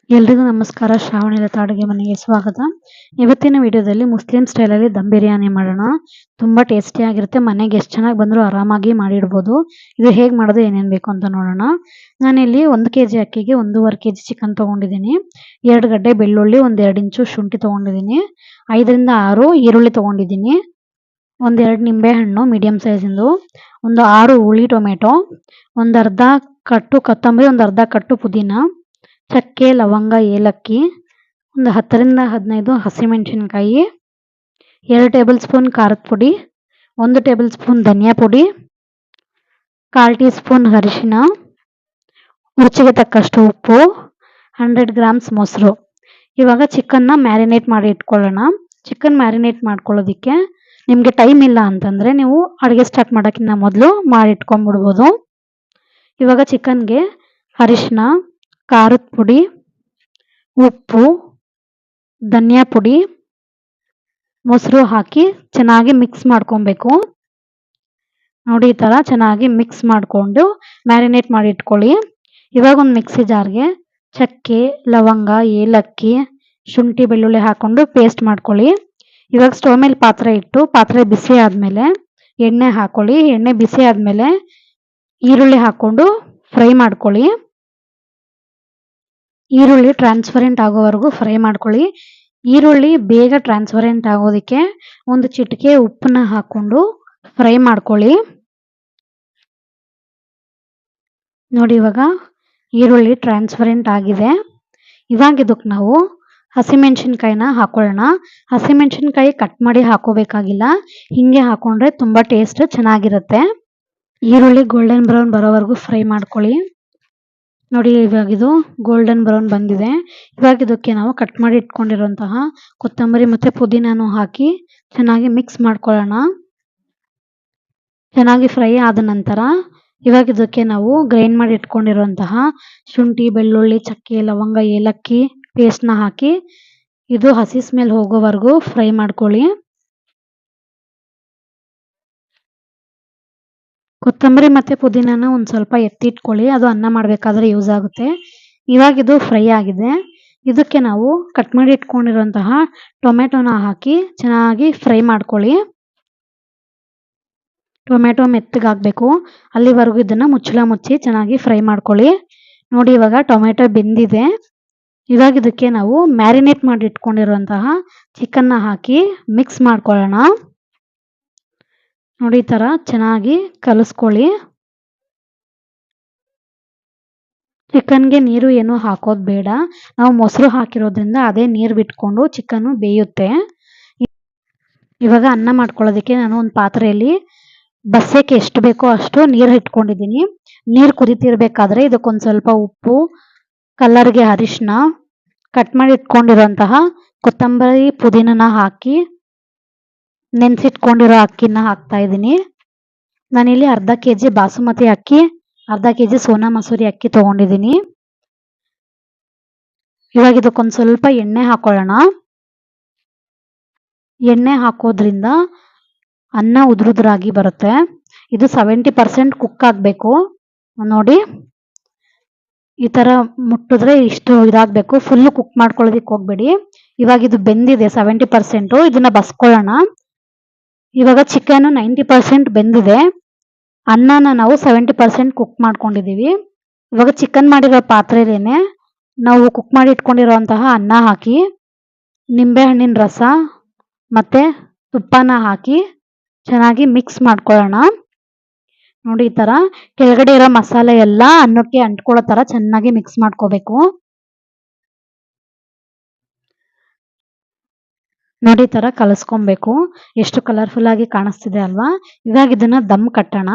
ಎಲ್ರಿಗೂ ನಮಸ್ಕಾರ. ಶ್ರಾವಣಲತಾ ಅಡುಗೆ ಮನೆಗೆ ಸ್ವಾಗತ. ಇವತ್ತಿನ ವಿಡಿಯೋದಲ್ಲಿ ಮುಸ್ಲಿಂ ಸ್ಟೈಲಲ್ಲಿ ದಮ್ ಬಿರಿಯಾನಿ ಮಾಡೋಣ. ತುಂಬ ಟೇಸ್ಟಿಯಾಗಿರುತ್ತೆ. ಮನೆಗೆ ಎಷ್ಟು ಚೆನ್ನಾಗಿ ಬಂದರೂ ಆರಾಮಾಗಿ ಮಾಡಿಡ್ಬೋದು. ಇದು ಹೇಗೆ ಮಾಡೋದು, ಏನೇನು ಬೇಕು ಅಂತ ನೋಡೋಣ. ನಾನಿಲ್ಲಿ 1 kg ಅಕ್ಕಿಗೆ 1.5 kg ಚಿಕನ್ ತೊಗೊಂಡಿದ್ದೀನಿ. 2 ಗಡ್ಡೆ ಬೆಳ್ಳುಳ್ಳಿ, 1-2 ಇಂಚು ಶುಂಠಿ ತೊಗೊಂಡಿದ್ದೀನಿ. 5ರಿಂದ 6 ಈರುಳ್ಳಿ ತೊಗೊಂಡಿದ್ದೀನಿ. 1-2 ನಿಂಬೆಹಣ್ಣು ಮೀಡಿಯಮ್ ಸೈಜಿಂದು, ಒಂದು 6 ಹುಳಿ ಟೊಮೆಟೊ, ಒಂದು ಅರ್ಧ ಕಟ್ಟು ಕೊತ್ತಂಬರಿ, ಒಂದು ಅರ್ಧ ಕಟ್ಟು ಪುದೀನ, ಚಕ್ಕೆ, ಲವಂಗ, ಏಲಕ್ಕಿ, ಒಂದು 10ರಿಂದ 15 ಹಸಿಮೆಣಸಿನ್ಕಾಯಿ, 2 ಟೇಬಲ್ ಸ್ಪೂನ್ ಖಾರದ ಪುಡಿ, 1 ಟೇಬಲ್ ಸ್ಪೂನ್ ಧನಿಯಾ ಪುಡಿ, 1/4 ಟೀ ಸ್ಪೂನ್ ಅರಿಶಿನ, ರುಚಿಗೆ ತಕ್ಕಷ್ಟು ಉಪ್ಪು, 100 ಗ್ರಾಮ್ಸ್ ಮೊಸರು. ಇವಾಗ ಚಿಕನ್ನ ಮ್ಯಾರಿನೇಟ್ ಮಾಡಿ ಇಟ್ಕೊಳ್ಳೋಣ. ಚಿಕನ್ ಮ್ಯಾರಿನೇಟ್ ಮಾಡ್ಕೊಳ್ಳೋದಕ್ಕೆ ನಿಮಗೆ ಟೈಮ್ ಇಲ್ಲ ಅಂತಂದರೆ ನೀವು ಅಡುಗೆ ಸ್ಟಾರ್ಟ್ ಮಾಡೋಕ್ಕಿಂತ ಮೊದಲು ಮಾಡಿಟ್ಕೊಂಡ್ಬಿಡ್ಬೋದು. ಇವಾಗ ಚಿಕನ್ಗೆ ಅರಿಶಿನ, ಖಾರದ ಪುಡಿ, ಉಪ್ಪು, ಧನಿಯಾ ಪುಡಿ, ಮೊಸರು ಹಾಕಿ ಚೆನ್ನಾಗಿ ಮಿಕ್ಸ್ ಮಾಡ್ಕೊಬೇಕು. ನೋಡಿ, ಈ ಥರ ಚೆನ್ನಾಗಿ ಮಿಕ್ಸ್ ಮಾಡಿಕೊಂಡು ಮ್ಯಾರಿನೇಟ್ ಮಾಡಿ ಇಟ್ಕೊಳ್ಳಿ. ಇವಾಗ ಒಂದು ಮಿಕ್ಸಿ ಜಾರ್ಗೆ ಚಕ್ಕೆ, ಲವಂಗ, ಏಲಕ್ಕಿ, ಶುಂಠಿ, ಬೆಳ್ಳುಳ್ಳಿ ಹಾಕ್ಕೊಂಡು ಪೇಸ್ಟ್ ಮಾಡ್ಕೊಳ್ಳಿ. ಇವಾಗ ಸ್ಟವ್ ಮೇಲೆ ಪಾತ್ರೆ ಇಟ್ಟು ಪಾತ್ರೆ ಬಿಸಿ ಆದಮೇಲೆ ಎಣ್ಣೆ ಹಾಕ್ಕೊಳ್ಳಿ. ಎಣ್ಣೆ ಬಿಸಿ ಆದಮೇಲೆ ಈರುಳ್ಳಿ ಹಾಕ್ಕೊಂಡು ಫ್ರೈ ಮಾಡ್ಕೊಳ್ಳಿ. ಈರುಳ್ಳಿ ಟ್ರಾನ್ಸ್ಪರೆಂಟ್ ಆಗೋವರೆಗೂ ಫ್ರೈ ಮಾಡ್ಕೊಳ್ಳಿ. ಈರುಳ್ಳಿ ಬೇಗ ಟ್ರಾನ್ಸ್ಪರೆಂಟ್ ಆಗೋದಕ್ಕೆ ಒಂದು ಚಿಟಿಕೆ ಉಪ್ಪನ್ನ ಹಾಕ್ಕೊಂಡು ಫ್ರೈ ಮಾಡ್ಕೊಳ್ಳಿ. ನೋಡಿ, ಇವಾಗ ಈರುಳ್ಳಿ ಟ್ರಾನ್ಸ್ಪರೆಂಟ್ ಆಗಿದೆ. ಇವಾಗ ಇದಕ್ಕೆ ನಾವು ಹಸಿಮೆಣಸಿನ್ಕಾಯಿನ ಹಾಕೊಳ್ಳೋಣ. ಹಸಿಮೆಣಸಿನ್ಕಾಯಿ ಕಟ್ ಮಾಡಿ ಹಾಕೋಬೇಕಾಗಿಲ್ಲ, ಹಿಂಗೆ ಹಾಕೊಂಡ್ರೆ ತುಂಬ ಟೇಸ್ಟ್ ಚೆನ್ನಾಗಿರುತ್ತೆ. ಈರುಳ್ಳಿ ಗೋಲ್ಡನ್ ಬ್ರೌನ್ ಬರೋವರೆಗೂ ಫ್ರೈ ಮಾಡ್ಕೊಳ್ಳಿ. ನೋಡಿ, ಇವಾಗ ಇದು ಗೋಲ್ಡನ್ ಬ್ರೌನ್ ಬಂದಿದೆ. ಇವಾಗ ಇದಕ್ಕೆ ನಾವು ಕಟ್ ಮಾಡಿ ಇಟ್ಕೊಂಡಿರುವಂತಹ ಕೊತ್ತಂಬರಿ ಮತ್ತು ಪುದೀನನೂ ಹಾಕಿ ಚೆನ್ನಾಗಿ ಮಿಕ್ಸ್ ಮಾಡ್ಕೊಳ್ಳೋಣ. ಚೆನ್ನಾಗಿ ಫ್ರೈ ಆದ ನಂತರ ಇವಾಗ ಇದಕ್ಕೆ ನಾವು ಗ್ರೈಂಡ್ ಮಾಡಿ ಇಟ್ಕೊಂಡಿರುವಂತಹ ಶುಂಠಿ, ಬೆಳ್ಳುಳ್ಳಿ, ಚಕ್ಕೆ, ಲವಂಗ, ಏಲಕ್ಕಿ ಪೇಸ್ಟ್ನ ಹಾಕಿ ಇದು ಹಸಿ ಸ್ಮೆಲ್ ಹೋಗೋವರೆಗೂ ಫ್ರೈ ಮಾಡ್ಕೊಳ್ಳಿ. ಕೊತ್ತಂಬರಿ ಮತ್ತು ಪುದೀನನ ಒಂದು ಸ್ವಲ್ಪ ಎತ್ತಿಟ್ಕೊಳ್ಳಿ, ಅದು ಅನ್ನ ಮಾಡಬೇಕಾದ್ರೆ ಯೂಸ್ ಆಗುತ್ತೆ. ಇವಾಗ ಇದು ಫ್ರೈ ಆಗಿದೆ. ಇದಕ್ಕೆ ನಾವು ಕಟ್ ಮಾಡಿ ಇಟ್ಕೊಂಡಿರುವಂತಹ ಟೊಮೆಟೊನ ಹಾಕಿ ಚೆನ್ನಾಗಿ ಫ್ರೈ ಮಾಡ್ಕೊಳ್ಳಿ. ಟೊಮೆಟೊ ಮೆತ್ತಗಾಗಬೇಕು, ಅಲ್ಲಿವರೆಗೂ ಇದನ್ನು ಮುಚ್ಚಳ ಮುಚ್ಚಿ ಚೆನ್ನಾಗಿ ಫ್ರೈ ಮಾಡ್ಕೊಳ್ಳಿ. ನೋಡಿ, ಇವಾಗ ಟೊಮೆಟೊ ಬೆಂದಿದೆ. ಇವಾಗ ಇದಕ್ಕೆ ನಾವು ಮ್ಯಾರಿನೇಟ್ ಮಾಡಿ ಇಟ್ಕೊಂಡಿರುವಂತಹ ಚಿಕನ್ನ ಹಾಕಿ ಮಿಕ್ಸ್ ಮಾಡ್ಕೊಳ್ಳೋಣ. ನೋಡಿ, ಈ ಥರ ಚೆನ್ನಾಗಿ ಕಲಿಸ್ಕೊಳ್ಳಿ. ಚಿಕನ್ಗೆ ನೀರು ಏನು ಹಾಕೋದು ಬೇಡ, ನಾವು ಮೊಸರು ಹಾಕಿರೋದ್ರಿಂದ ಅದೇ ನೀರು ಬಿಟ್ಕೊಂಡು ಚಿಕನ್ನು ಬೇಯುತ್ತೆ. ಇವಾಗ ಅನ್ನ ಮಾಡ್ಕೊಳ್ಳೋದಕ್ಕೆ ನಾನು ಒಂದು ಪಾತ್ರೆಯಲ್ಲಿ ಬಸ್ಸಕ್ಕೆ ಎಷ್ಟು ಬೇಕೋ ಅಷ್ಟು ನೀರು ಇಟ್ಕೊಂಡಿದ್ದೀನಿ. ನೀರು ಕುದಿತಿರ್ಬೇಕಾದ್ರೆ ಇದಕ್ಕೊಂದು ಸ್ವಲ್ಪ ಉಪ್ಪು, ಕಲರ್ಗೆ ಅರಿಶಿನ, ಕಟ್ ಮಾಡಿ ಇಟ್ಕೊಂಡಿರುವಂತಹ ಕೊತ್ತಂಬರಿ ಪುದೀನನ ಹಾಕಿ ನೆನೆಸಿಟ್ಕೊಂಡಿರೋ ಅಕ್ಕಿನ ಹಾಕ್ತಾ ಇದ್ದೀನಿ. ನಾನಿಲ್ಲಿ ಅರ್ಧ kg ಬಾಸುಮತಿ ಅಕ್ಕಿ, ಅರ್ಧ kg ಸೋನಾ ಮಸೂರಿ ಅಕ್ಕಿ ತೊಗೊಂಡಿದ್ದೀನಿ. ಇವಾಗ ಇದಕ್ಕೊಂದು ಸ್ವಲ್ಪ ಎಣ್ಣೆ ಹಾಕೊಳ್ಳೋಣ. ಎಣ್ಣೆ ಹಾಕೋದ್ರಿಂದ ಅನ್ನ ಉದುರುದ್ರಾಗಿ ಬರುತ್ತೆ. ಇದು 70% ಕುಕ್ ಆಗಬೇಕು. ನೋಡಿ, ಈ ಥರ ಮುಟ್ಟಿದ್ರೆ ಇಷ್ಟು ಇದಾಗಬೇಕು, ಫುಲ್ಲು ಕುಕ್ ಮಾಡ್ಕೊಳ್ಳೋದಕ್ಕೆ ಹೋಗಬೇಡಿ. ಇವಾಗ ಇದು ಬೆಂದಿದೆ 70%, ಇದನ್ನು ಬಸ್ಕೊಳ್ಳೋಣ. ಇವಾಗ ಚಿಕನ್ನು 90% ಬೆಂದಿದೆ, ಅನ್ನನ ನಾವು 70% ಕುಕ್ ಮಾಡ್ಕೊಂಡಿದ್ದೀವಿ. ಇವಾಗ ಚಿಕನ್ ಮಾಡಿರೋ ಪಾತ್ರೆಲೇನೆ ನಾವು ಕುಕ್ ಮಾಡಿ ಇಟ್ಕೊಂಡಿರೋಂತಹ ಅನ್ನ ಹಾಕಿ ನಿಂಬೆಹಣ್ಣಿನ ರಸ ಮತ್ತು ತುಪ್ಪನ ಹಾಕಿ ಚೆನ್ನಾಗಿ ಮಿಕ್ಸ್ ಮಾಡ್ಕೊಳ್ಳೋಣ. ನೋಡಿ, ಈ ಥರ ಕೆಳಗಡೆ ಇರೋ ಮಸಾಲೆ ಎಲ್ಲ ಅನ್ನಕ್ಕೆ ಅಂಟ್ಕೊಳ್ಳೋ ಥರ ಚೆನ್ನಾಗಿ ಮಿಕ್ಸ್ ಮಾಡ್ಕೋಬೇಕು. ನೋಡಿ, ಈ ಥರ ಕಲಿಸ್ಕೊಬೇಕು. ಎಷ್ಟು ಕಲರ್ಫುಲ್ ಆಗಿ ಕಾಣಿಸ್ತಿದೆ ಅಲ್ವಾ? ಇವಾಗ ಇದನ್ನು ದಮ್ ಕಟ್ಟೋಣ.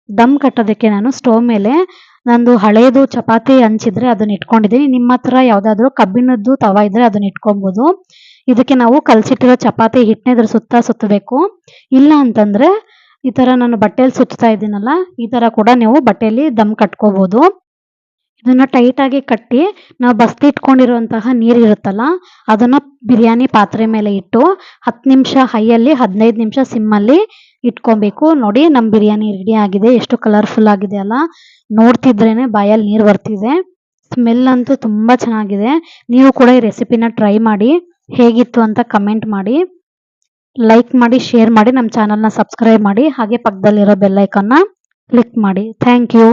ದಮ್ ಕಟ್ಟೋದಕ್ಕೆ ನಾನು ಸ್ಟವ್ ಮೇಲೆ ನಂದು ಹಳೇದು ಚಪಾತಿ ಹಂಚಿದ್ರೆ ಅದನ್ನ ಇಟ್ಕೊಂಡಿದ್ದೀನಿ. ನಿಮ್ಮ ಹತ್ರ ಯಾವುದಾದ್ರೂ ಕಬ್ಬಿಣದ್ದು ತವ ಇದ್ದರೆ ಅದನ್ನ ಇಟ್ಕೊಬೋದು. ಇದಕ್ಕೆ ನಾವು ಕಲಸಿಟ್ಟಿರೋ ಚಪಾತಿ ಹಿಟ್ಟನ್ನ ಇದ್ರ ಸುತ್ತ ಸುತ್ತಬೇಕು. ಇಲ್ಲ ಅಂತಂದರೆ ಈ ಥರ ನಾನು ಬಟ್ಟೆಯಲ್ಲಿ ಸುತ್ತಾ ಇದ್ದೀನಲ್ಲ, ಈ ಥರ ಕೂಡ ನೀವು ಬಟ್ಟೆಯಲ್ಲಿ ದಮ್ ಕಟ್ಕೋಬೋದು. ಇದನ್ನು ಟೈಟಾಗಿ ಕಟ್ಟಿ ನಾವು ಬಸ್ದಿಟ್ಕೊಂಡಿರುವಂತಹ ನೀರು ಇರುತ್ತಲ್ಲ, ಅದನ್ನು ಬಿರಿಯಾನಿ ಪಾತ್ರೆ ಮೇಲೆ ಇಟ್ಟು 10 ನಿಮಿಷ ಹೈಯಲ್ಲಿ 15 ನಿಮಿಷ ಸಿಮ್ಮಲ್ಲಿ ಇಟ್ಕೊಬೇಕು. ನೋಡಿ, ನಮ್ಮ ಬಿರಿಯಾನಿ ರೆಡಿ ಆಗಿದೆ. ಎಷ್ಟು ಕಲರ್ಫುಲ್ ಆಗಿದೆ ಅಲ್ಲ, ನೋಡ್ತಿದ್ರೇನೆ ಬಾಯಲ್ಲಿ ನೀರು ಬರ್ತಿದೆ. ಸ್ಮೆಲ್ ಅಂತೂ ತುಂಬ ಚೆನ್ನಾಗಿದೆ. ನೀವು ಕೂಡ ಈ ರೆಸಿಪಿನ ಟ್ರೈ ಮಾಡಿ. ಹೇಗಿತ್ತು ಅಂತ ಕಮೆಂಟ್ ಮಾಡಿ. ಲೈಕ್ ಮಾಡಿ, ಶೇರ್ ಮಾಡಿ, ನಮ್ಮ ಚಾನಲ್ನ ಸಬ್ಸ್ಕ್ರೈಬ್ ಮಾಡಿ. ಹಾಗೆ ಪಕ್ಕದಲ್ಲಿರೋ ಬೆಲ್ ಐಕಾನ್ನ ಕ್ಲಿಕ್ ಮಾಡಿ. Thank you.